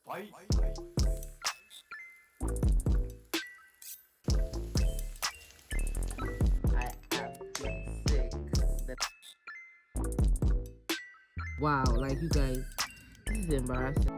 I have been sick. Wow, like you guys, this is embarrassing.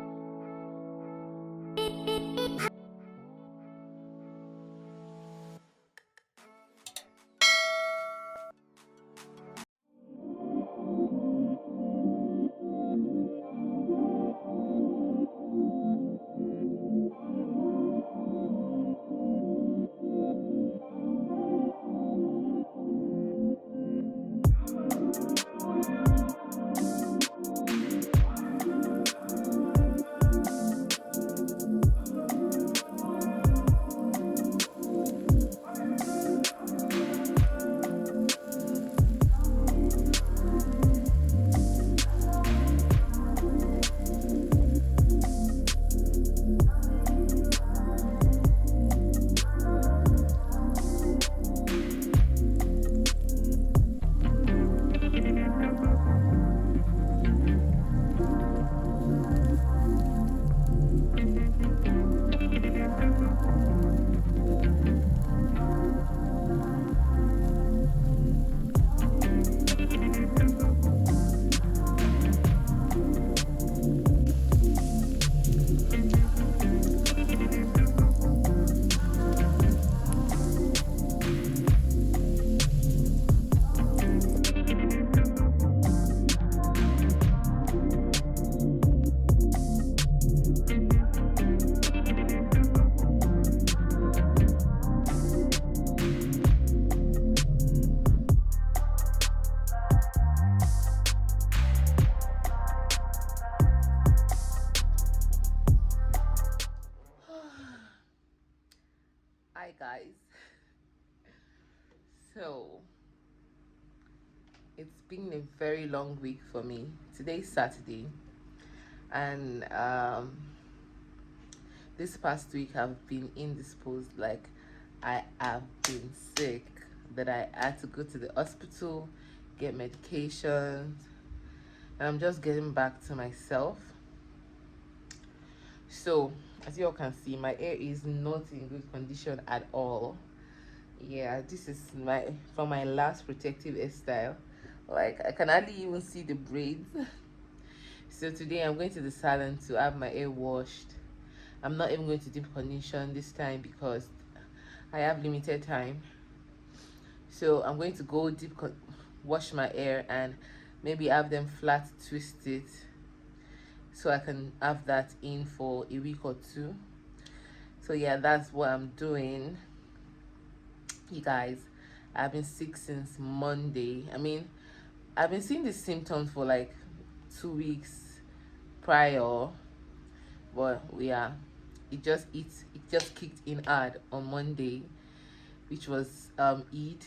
Hi guys. So it's been a very long week for me. Today's Saturday, and this past week I've been indisposed. Like I have been sick that I had to go to the hospital, get medications, and I'm just getting back to myself. So as you all can see, my hair is not in good condition at all. Yeah, this is my from my last protective hairstyle. Like I can hardly even see the braids. So today I'm going to the salon to have my hair washed. I'm not even going to deep condition this time because I have limited time. So I'm going to go wash my hair and maybe have them flat twist it so I can have that in for a week or two. So yeah, that's what I'm doing. You guys, I've been sick since Monday. I mean, I've been seeing the symptoms for like 2 weeks prior, but it just kicked in hard on Monday, which was Eid.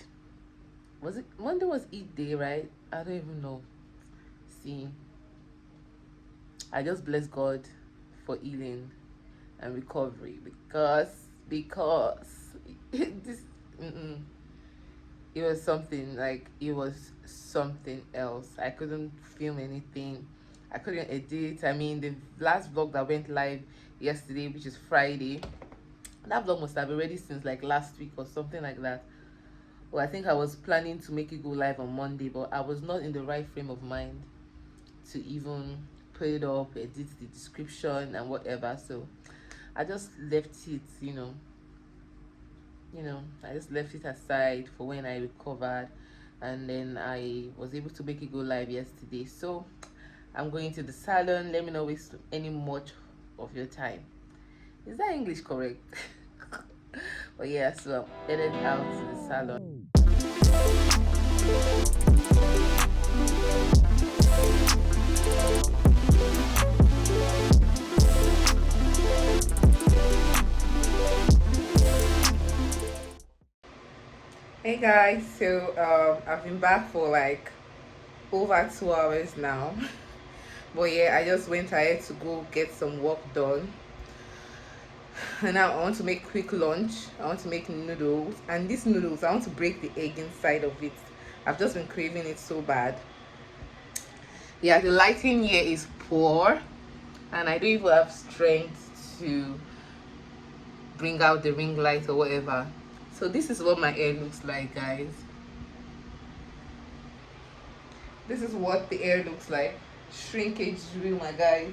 Was it Monday? Was Eid day, right? I don't even know. See, I just bless God for healing and recovery because this it was something, like it was something else. I couldn't film anything, I couldn't edit. I mean, the last vlog that went live yesterday, which is Friday, that vlog must have been ready since like last week or something like that. Well, I think I was planning to make it go live on Monday, but I was not in the right frame of mind to even put it up, edit the description and whatever. So I just left it, I just left it aside for when I recovered, and then I was able to make it go live yesterday. So I'm going to the salon. Let me not waste any much of your time. Is that English correct? But yeah, so I'm headed out to the salon. Hey guys, so I've been back for like over 2 hours now. But yeah, I just went ahead to go get some work done, and now I want to make quick lunch. I want to make noodles, and these noodles I want to break the egg inside of it. I've just been craving it so bad. Yeah, the lighting here is poor, and I don't even have strength to bring out the ring light or whatever. So this is what my hair looks like, guys. This is what the hair looks like. Shrinkage is real, my guys.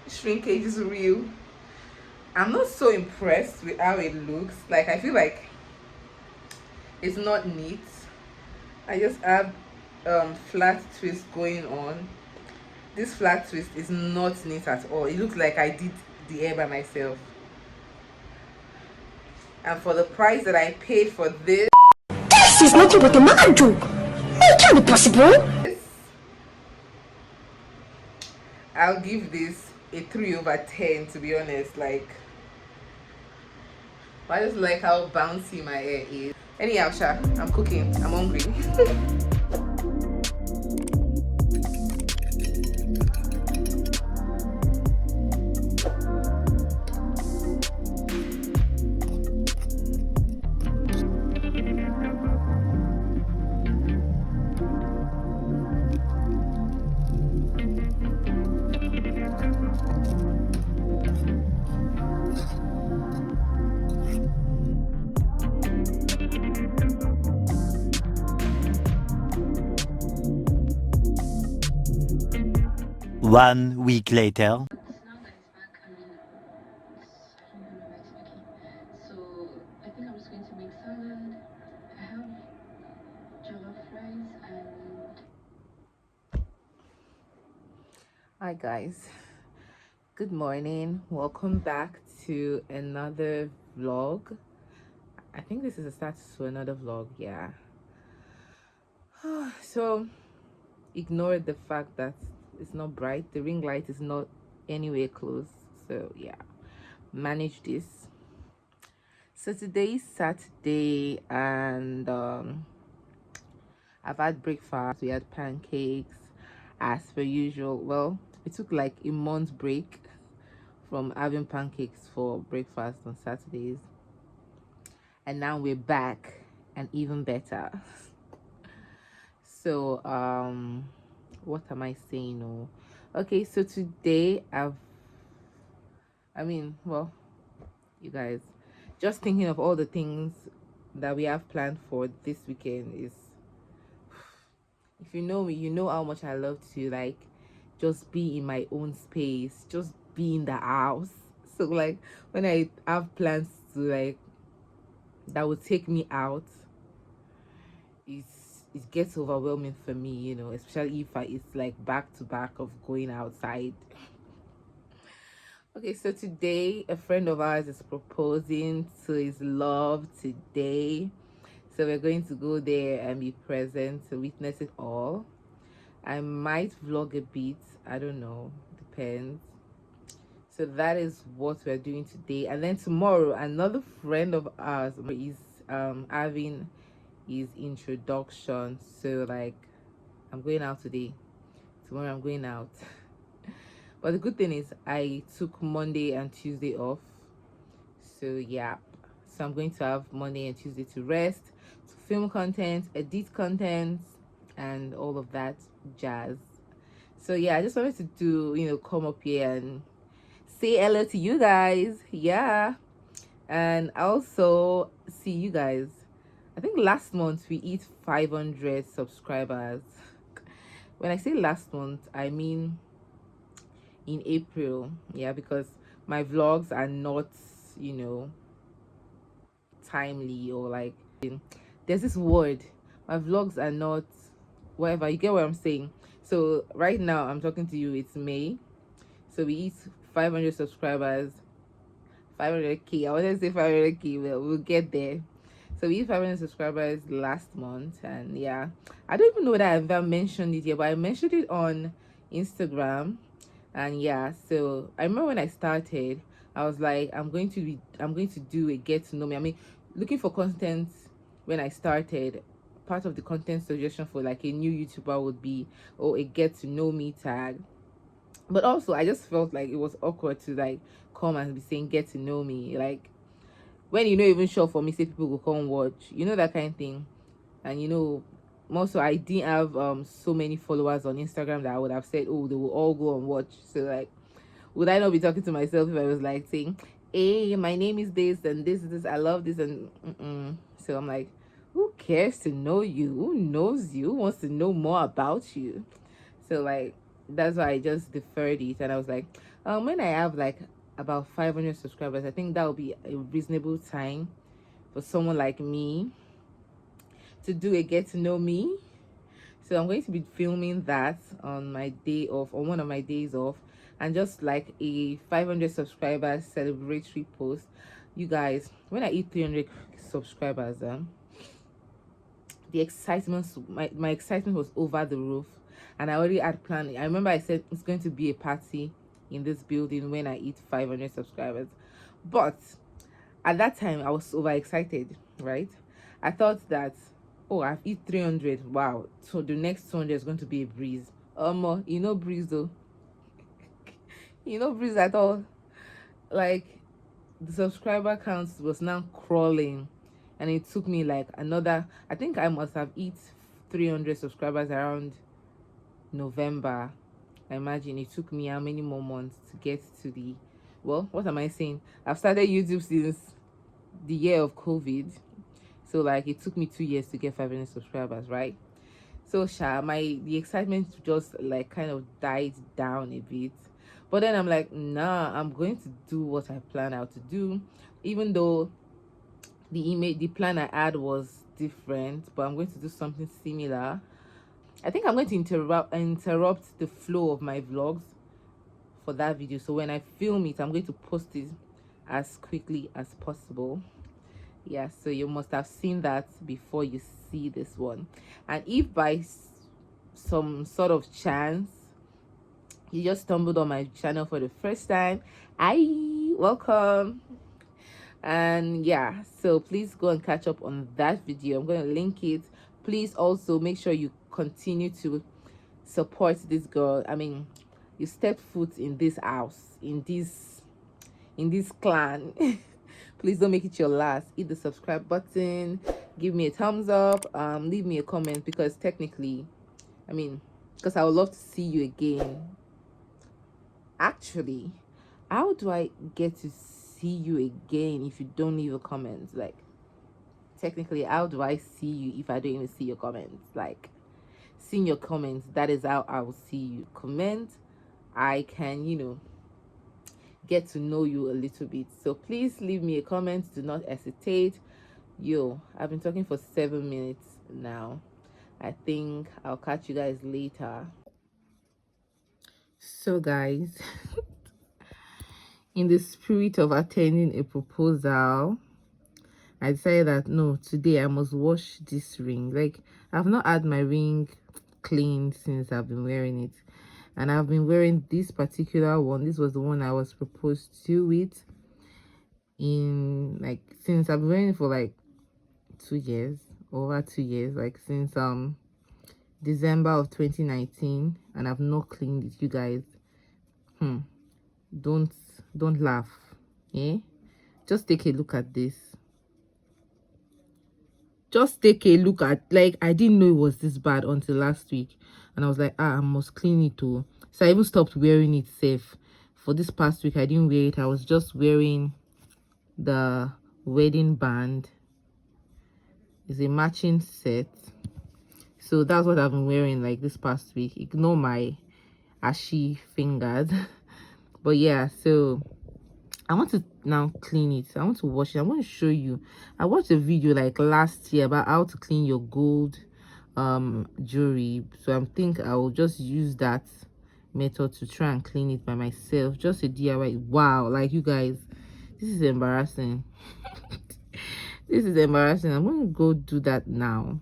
Shrinkage is real. I'm not so impressed with how it looks. Like, I feel like it's not neat. I just have flat twist going on. This flat twist is not neat at all. It looks like I did the hair by myself. And for the price that I paid for this is nothing but a mad joke. It can't be possible. I'll give this a 3/10, to be honest. Like, I just like how bouncy my hair is. Anyhow, Sha, I'm cooking. I'm hungry. 1 week later. Hi guys, good morning. Welcome back to another vlog. I think this is a start to another vlog. Yeah. So ignore the fact that it's not bright. The ring light is not anywhere close. So yeah, manage this. So today is Saturday, and I've had breakfast. We had pancakes as per usual. Well, it took like a month break from having pancakes for breakfast on Saturdays, and now we're back and even better. So what am I saying? Oh, okay, so today well, you guys, just thinking of all the things that we have planned for this weekend is, if you know me, you know how much I love to like just be in my own space, just be in the house. So like when I have plans to like that would take me out, it gets overwhelming for me, you know, especially if it's like back to back of going outside. Okay, so today a friend of ours is proposing to his love today. So we're going to go there and be present to witness it all. I might vlog a bit, I don't know, depends. So that is what we're doing today. And then tomorrow another friend of ours is having his introduction. So like, I'm going out today, tomorrow I'm going out. But the good thing is I took Monday and Tuesday off. So yeah, so I'm going to have Monday and Tuesday to rest, to film content, edit content, and all of that jazz. So yeah, I just wanted to do, you know, come up here and say hello to you guys. Yeah, and also see you guys. I think last month we hit 500 subscribers. When I say last month, I mean in April. Yeah, because my vlogs are not, you know, timely, or like, there's this word, my vlogs are not whatever, you get what I'm saying. So right now I'm talking to you, it's May, so we hit 500 subscribers, 500k. I wanted to say 500k, well, we'll get there. So we hit 500 subscribers last month, and yeah, I don't even know that I've ever mentioned it yet, but I mentioned it on Instagram. And yeah, so I remember when I started, I was like, I'm going to do a get to know me. I mean, looking for content. When I started, part of the content suggestion for like a new YouTuber would be, oh, a get to know me tag. But also I just felt like it was awkward to like come and be saying get to know me, like when you're not even sure, for me say people will come watch, you know, that kind of thing. And you know, also I didn't have so many followers on Instagram that I would have said, oh, they will all go and watch. So like, would I not be talking to myself if I was like saying, hey, my name is this and this is this, I love this, and so I'm like, who cares to know you? Who knows you? Who wants to know more about you? So like that's why I just deferred it, and I was like, when I have like about 500 subscribers, I think that would be a reasonable time for someone like me to do a get to know me. So I'm going to be filming that on my day off, on one of my days off, and just like a 500 subscribers celebratory post. You guys, when I hit 300 subscribers, the excitement, my excitement was over the roof, and I already had planned. I remember I said it's going to be a party in this building when I hit 500 subscribers, but at that time I was overexcited, right? I thought that, oh, I've hit 300, wow, so the next 200 is going to be a breeze. You know breeze though. You know breeze at all. Like, the subscriber count was now crawling, and it took me like another, I think I must have hit 300 subscribers around November. I imagine it took me how many more months to get to the, well, what am I saying, I've started YouTube since the year of COVID, so like it took me 2 years to get 500 subscribers, right? So the excitement just like kind of died down a bit, but then I'm like, nah, I'm going to do what I plan out to do, even though the plan I had was different, but I'm going to do something similar. I think I'm going to interrupt the flow of my vlogs for that video, so when I film it, I'm going to post it as quickly as possible. Yeah, so you must have seen that before you see this one. And if by some sort of chance you just stumbled on my channel for the first time, welcome. And yeah, so please go and catch up on that video. I'm going to link it. Please also make sure you continue to support this girl. I mean, you step foot in this house, in this clan. Please don't make it your last. Hit the subscribe button, give me a thumbs up, leave me a comment, because technically, I mean, because I would love to see you again. Actually, how do I get to see you again if you don't leave a comment? Like, technically, how do I see you if I don't even see your comments? Like, seeing your comments, that is how I will see you. Comment, I can, get to know you a little bit. So please leave me a comment. Do not hesitate. I've been talking for 7 minutes now. I think I'll catch you guys later. So guys, in the spirit of attending a proposal, I decided that no, today I must wash this ring. Like, I've not had my ring cleaned since I've been wearing it, and I've been wearing this particular one. This was the one I was proposed to with, in like, since I've been wearing it for like 2 years, over 2 years, like since December of 2019, and I've not cleaned it. You guys, don't laugh, just take a look at this. Just take a look at, like, I didn't know it was this bad until last week, and I was like, I must clean it too. So I even stopped wearing it safe. For this past week, I didn't wear it. I was just wearing the wedding band. It's a matching set, so that's what I've been wearing like this past week. Ignore my ashy fingers. But yeah, so I want to now clean it. I want to wash it. I want to show you. I watched a video like last year about how to clean your gold jewelry, so I think I will just use that method to try and clean it by myself. Just a DIY. Wow, like, you guys, this is embarrassing. This is embarrassing. I'm going to go do that now.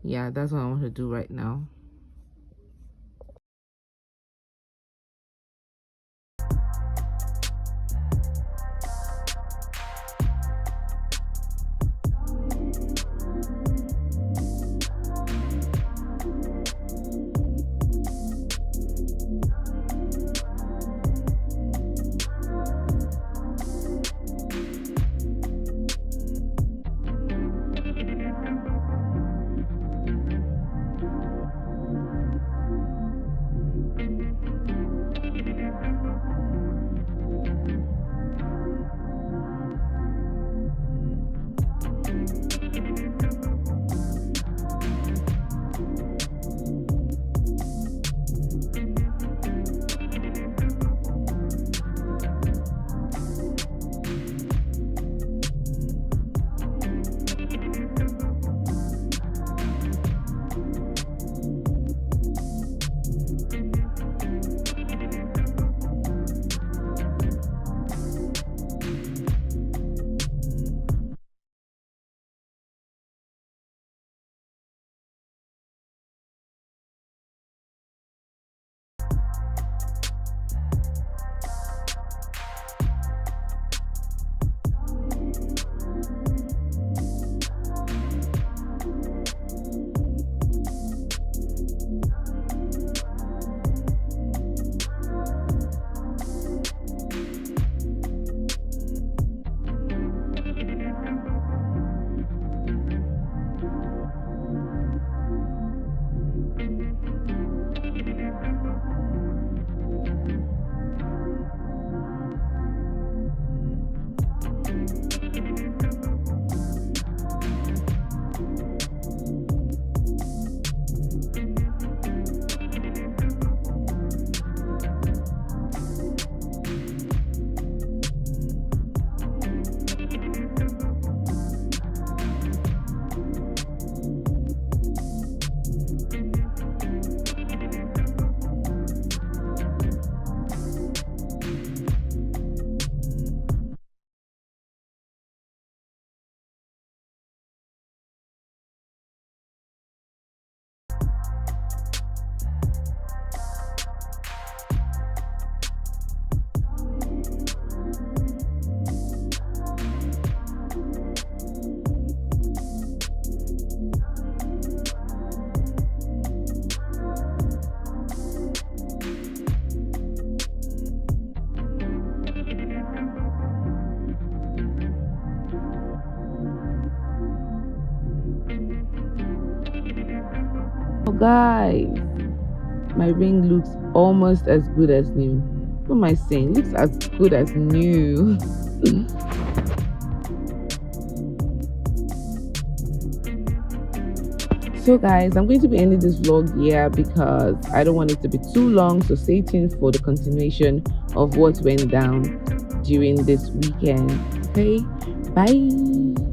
Yeah, that's what I want to do right now. guys, my ring looks almost as good as new. What am I saying? Looks as good as new. So guys, I'm going to be ending this vlog here because I don't want it to be too long, so stay tuned for the continuation of what went down during this weekend. Okay, bye.